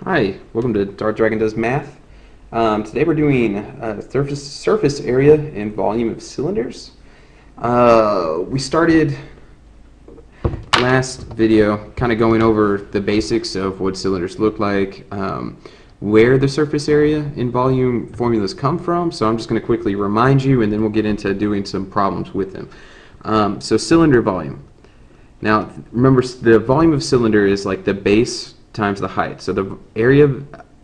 Hi, welcome to Dart Dragon Does Math. Today we're doing surface area and volume of cylinders. We started last video kind of going over the basics of what cylinders look like, where the surface area and volume formulas come from. So I'm just going to quickly remind you, and then we'll get into doing some problems with them. So cylinder volume. Now remember, the volume of cylinder is like the base times the height. So the area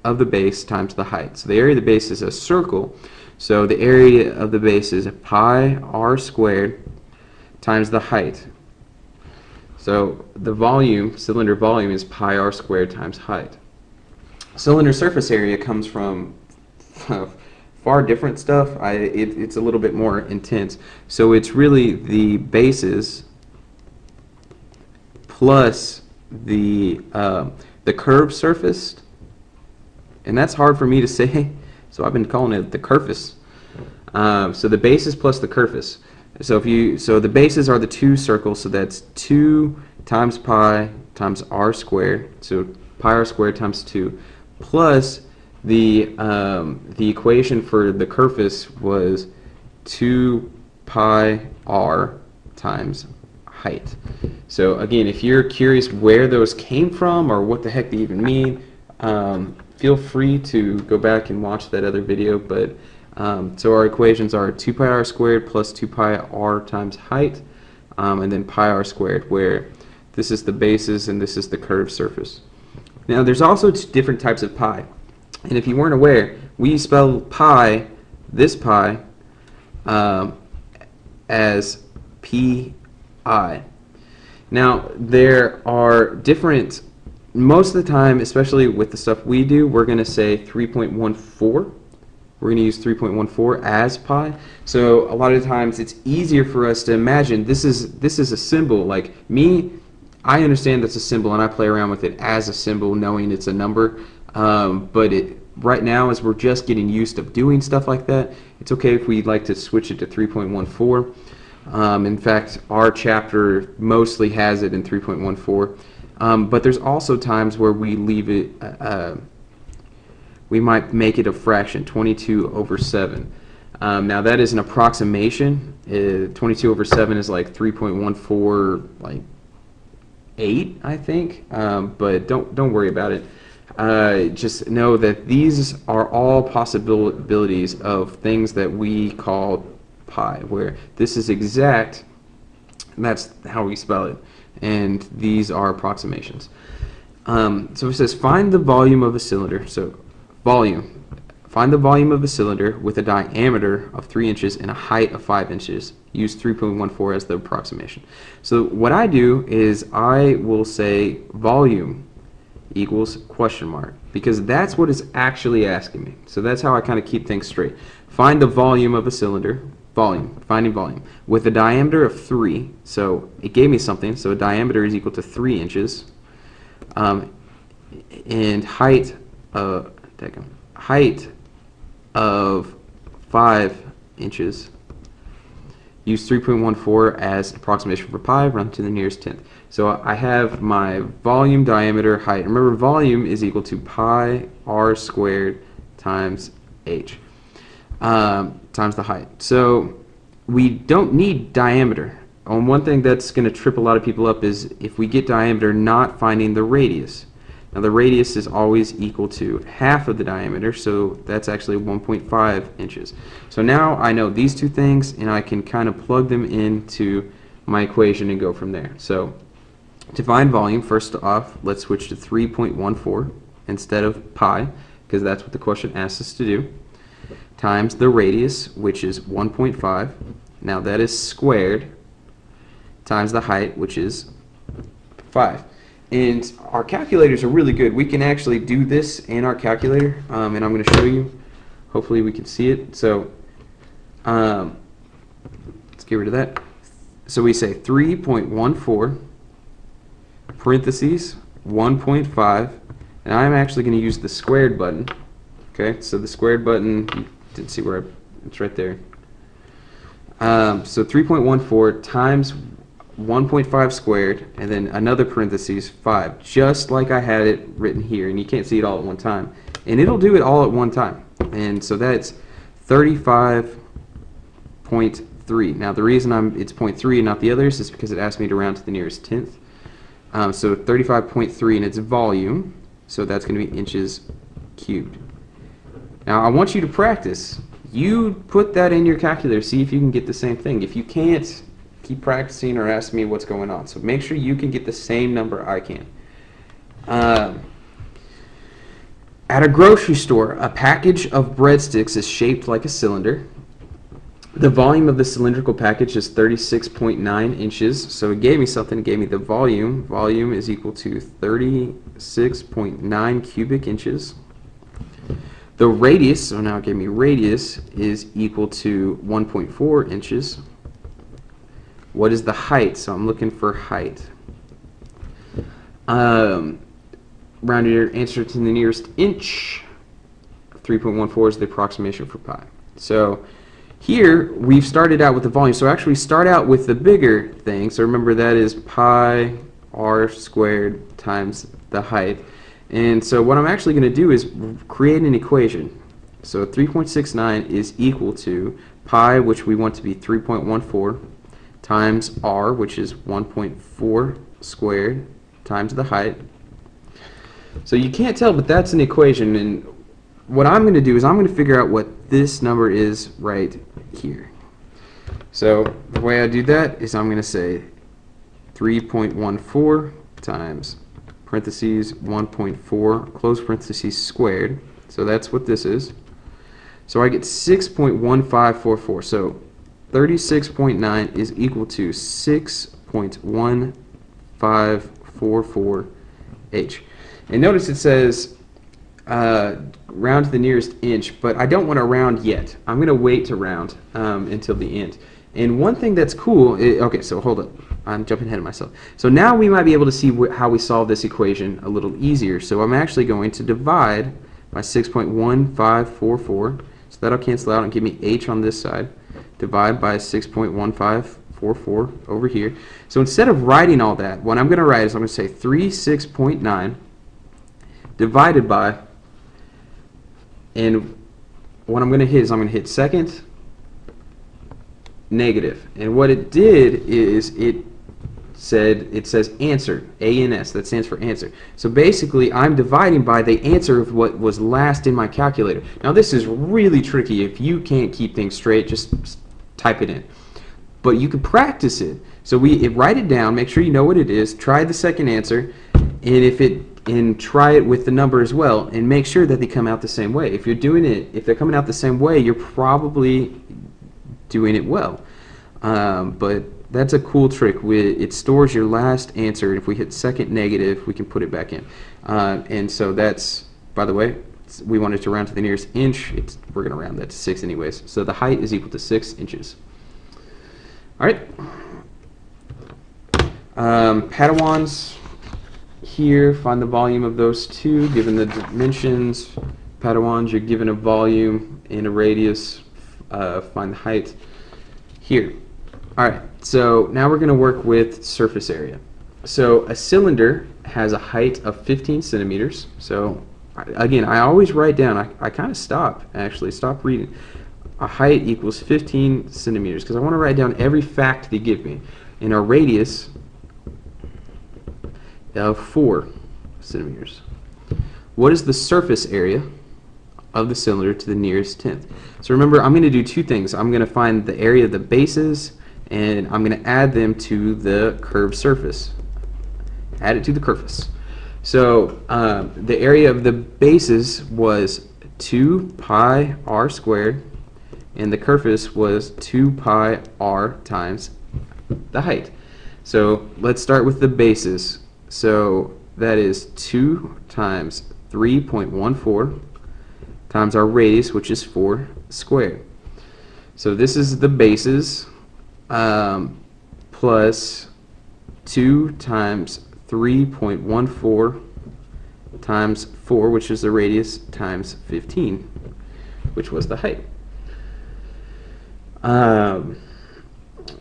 of the base times the height. So the area of the base is a circle. So the area of the base is pi r squared times the height. So the volume, cylinder volume, is pi r squared times height. Cylinder surface area comes from far different stuff. It's a little bit more intense. So it's really the bases plus the curved surface, and that's hard for me to say, so I've been calling it the curface. So the bases plus the curface. So the bases are the two circles, so that's 2 times pi times r squared, so pi r squared times 2, plus the equation for the curface was 2 pi r times height. So again, if you're curious where those came from or what the heck they even mean, feel free to go back and watch that other video. But so our equations are 2 pi r squared plus 2 pi r times height, and then pi r squared, where this is the basis and this is the curved surface. Now there's also different types of pi, and if you weren't aware, we spell pi, this pi, as pi. Now there are different, most of the time, especially with the stuff we do, we're going to say 3.14. We're going to use 3.14 as pi. So a lot of times it's easier for us to imagine this is a symbol. Like me, I understand that's a symbol and I play around with it as a symbol, knowing it's a number. But right now, as we're just getting used to doing stuff like that, it's okay if we'd like to switch it to 3.14. In fact, our chapter mostly has it in 3.14. But there's also times where we leave it, we might make it a fraction, 22 over 7. Now that is an approximation. 22 over 7 is like 3.14, like 8, I think. But don't worry about it. Just know that these are all possibilities of things that we call pi, where this is exact, and that's how we spell it, and these are approximations. So it says find the volume of a cylinder. So volume, find the volume of a cylinder with a diameter of 3 inches and a height of 5 inches. Use 3.14 as the approximation. So what I do is I will say volume equals question mark, because that's what it's actually asking me. So that's how I kind of keep things straight. Find the volume of a cylinder, finding volume, with a diameter of 3. So it gave me something, so a diameter is equal to 3 inches, and height of 5 inches. Use 3.14 as approximation for pi, run to the nearest tenth. So I have my volume, diameter, height. Remember, volume is equal to pi r squared times h, times the height. So we don't need diameter. And one thing that's going to trip a lot of people up is if we get diameter, not finding the radius. Now the radius is always equal to half of the diameter, so that's actually 1.5 inches. So now I know these two things, and I can kind of plug them into my equation and go from there. So to find volume, first off, let's switch to 3.14 instead of pi, because that's what the question asks us to do, times the radius, which is 1.5. Now that is squared, times the height, which is 5. And our calculators are really good. We can actually do this in our calculator, and I'm going to show you. Hopefully we can see it. So let's get rid of that. So we say 3.14 parentheses 1.5, and I'm actually going to use the squared button. Okay, so the squared button, you didn't see where it's right there. So 3.14 times 1.5 squared, and then another parentheses 5, just like I had it written here, and you can't see it all at one time. And it'll do it all at one time. And so that's 35.3. Now the reason it's 0.3 and not the others is because it asked me to round to the nearest tenth. So 35.3 and its volume, so that's going to be inches cubed. Now I want you to practice. You put that in your calculator, see if you can get the same thing. If you can't, keep practicing or ask me what's going on. So make sure you can get the same number I can. At a grocery store, a package of breadsticks is shaped like a cylinder. The volume of the cylindrical package is 36.9 inches. So it gave me something. It gave me the volume. Volume is equal to 36.9 cubic inches. The radius, so now it gave me radius, is equal to 1.4 inches. What is the height? So I'm looking for height. Round your answer to the nearest inch. 3.14 is the approximation for pi. So here we've started out with the volume. So actually start out with the bigger thing. So remember that is pi r squared times the height. And so what I'm actually going to do is create an equation. So 3.69 is equal to pi, which we want to be 3.14, times r, which is 1.4 squared, times the height. So you can't tell, but that's an equation. And what I'm going to do is I'm going to figure out what this number is right here. So the way I do that is I'm going to say 3.14 times parentheses 1.4 close parentheses squared. So that's what this is. So I get 6.1544. So 36.9 is equal to 6.1544 h. And notice it says round to the nearest inch, but I don't want to round yet. I'm going to wait to round until the end. And one thing that's cool, okay, so hold up. I'm jumping ahead of myself. So now we might be able to see how we solve this equation a little easier. So I'm actually going to divide by 6.1544. So that'll cancel out and give me h on this side. Divide by 6.1544 over here. So instead of writing all that, what I'm going to write is I'm going to say 36.9 divided by, and what I'm going to hit is I'm going to hit second negative. And what it did is it says answer, ANS, that stands for answer. So basically I'm dividing by the answer of what was last in my calculator. Now this is really tricky. If you can't keep things straight, just type it in. But you can practice it. So write it down, make sure you know what it is, try the second answer, and try it with the number as well, and make sure that they come out the same way. If they're coming out the same way, you're probably doing it well. But that's a cool trick. It stores your last answer, and if we hit second negative, we can put it back in. And so that's, by the way, we wanted to round to the nearest inch. We're going to round that to 6 anyways. So the height is equal to 6 inches. All right. Padawans here, find the volume of those two, given the dimensions. Padawans, you're given a volume and a radius. Find the height here. All right, so now we're going to work with surface area. So a cylinder has a height of 15 centimeters. So again, I always write down, I kind of stop reading. A height equals 15 centimeters because I want to write down every fact they give me. And a radius of 4 centimeters. What is the surface area of the cylinder to the nearest tenth? So remember, I'm going to do two things. I'm going to find the area of the bases, and I'm going to add them to the curved surface. Add it to the surface. So the area of the bases was 2 pi r squared, and the surface was 2 pi r times the height. So let's start with the bases. So that is 2 times 3.14 times our radius, which is 4 squared. So this is the bases plus 2 times 3.14 times 4, which is the radius, times 15, which was the height.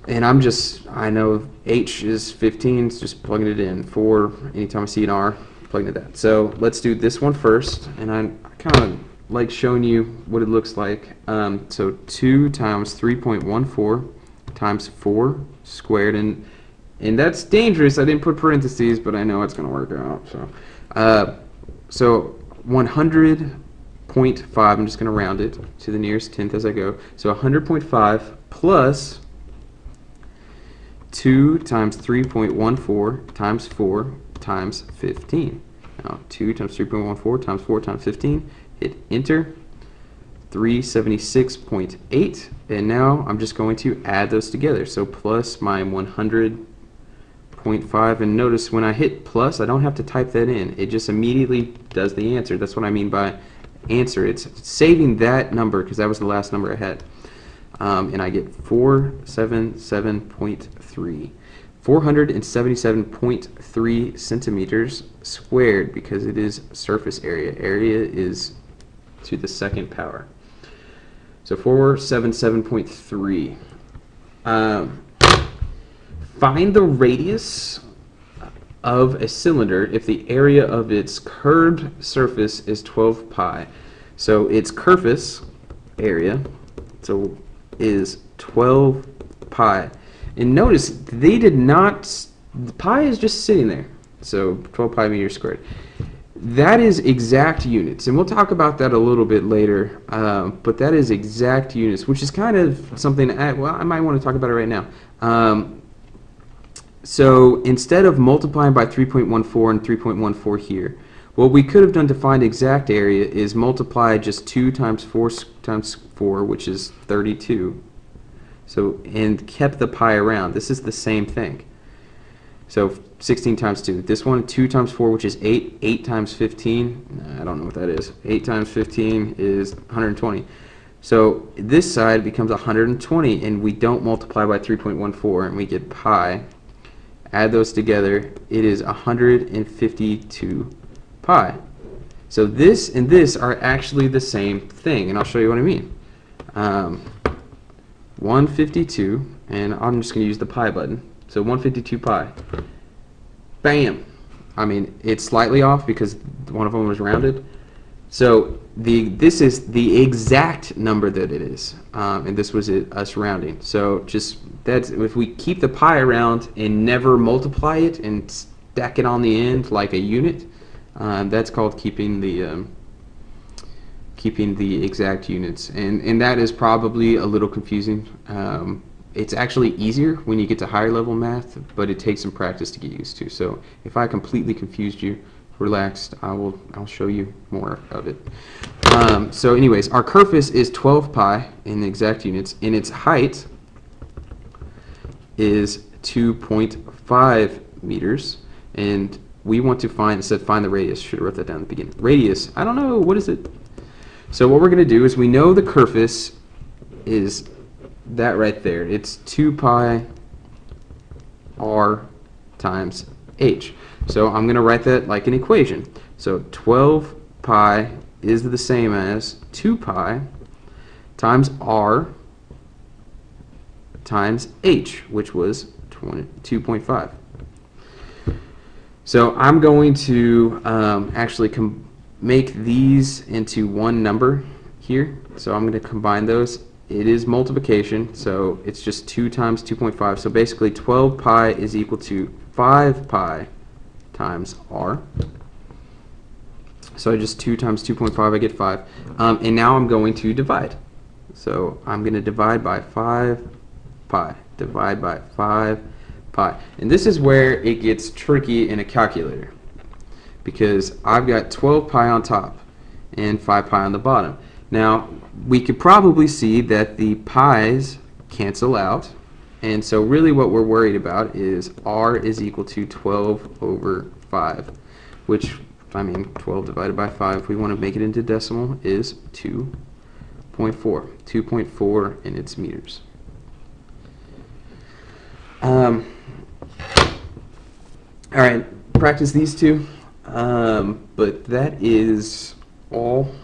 And I know H is 15, so just plugging it in. 4, anytime I see an R, plugging it that. So let's do this one first, and I kind of like showing you what it looks like. So 2 times 3.14 times 4 squared, and that's dangerous. I didn't put parentheses, but I know it's going to work out. So 100.5, I'm just going to round it to the nearest tenth as I go. So 100.5 plus 2 times 3.14 times 4 times 15. Now 2 times 3.14 times 4 times 15. Hit enter. 376.8. And now I'm just going to add those together. So plus my 100.5. And notice when I hit plus, I don't have to type that in. It just immediately does the answer. That's what I mean by answer. It's saving that number because that was the last number I had. And I get 477.3. 477.3 centimeters squared because it is surface area. Area is to the second power. So 477.3. Find the radius of a cylinder if the area of its curved surface is 12 pi. So its surface area is 12 pi. And notice they did not, pi is just sitting there. So 12 pi meters squared. That is exact units, and we'll talk about that a little bit later, but that is exact units, which is kind of something, I might want to talk about it right now. So instead of multiplying by 3.14 and 3.14 here, what we could have done to find exact area is multiply just 2 times 4 times 4, which is 32. So, and kept the pi around. This is the same thing. So 16 times 2. This one, 2 times 4, which is 8. 8 times 15, I don't know what that is. 8 times 15 is 120. So this side becomes 120, and we don't multiply by 3.14, and we get pi. Add those together, it is 152 pi. So this and this are actually the same thing, and I'll show you what I mean. 152, and I'm just going to use the pi button. So 152 pi. Bam! I mean, it's slightly off because one of them was rounded. So this is the exact number that it is, and this was us rounding. So just that's if we keep the pi around and never multiply it and stack it on the end like a unit, that's called keeping the exact units, and that is probably a little confusing. It's actually easier when you get to higher level math, but it takes some practice to get used to. So if I completely confused you, relaxed, I'll show you more of it. So anyways, our surface is 12 pi in the exact units, and its height is 2.5 meters, and we want to find, it said find the radius. Should have wrote that down at the beginning. Radius, I don't know, what is it? So what we're going to do is we know the surface is that right there. It's 2 pi r times h. So I'm going to write that like an equation. So 12 pi is the same as 2 pi times r times h, which was 2.5. So I'm going to actually make these into one number here. So I'm going to combine those. It is multiplication, so it's just 2 times 2.5. So basically 12 pi is equal to 5 pi times r. So just 2 times 2.5, I get 5. And now I'm going to divide. So I'm going to divide by 5 pi. Divide by 5 pi. And this is where it gets tricky in a calculator, because I've got 12 pi on top and 5 pi on the bottom. Now, we could probably see that the pi's cancel out, and so really what we're worried about is r is equal to 12 over 5, which, I mean, 12 divided by 5, if we want to make it into decimal, is 2.4. 2.4 in its meters. All right, practice these two. But that is all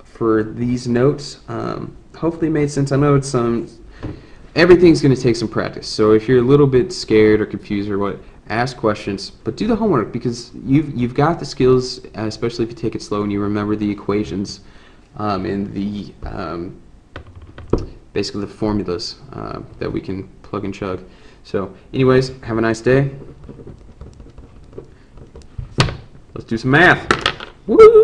for these notes. Hopefully it made sense. I know it's some everything's going to take some practice. So if you're a little bit scared or confused or what, ask questions, but do the homework because you've got the skills, especially if you take it slow and you remember the equations and the basically the formulas that we can plug and chug. So anyways, have a nice day. Let's do some math. Woo!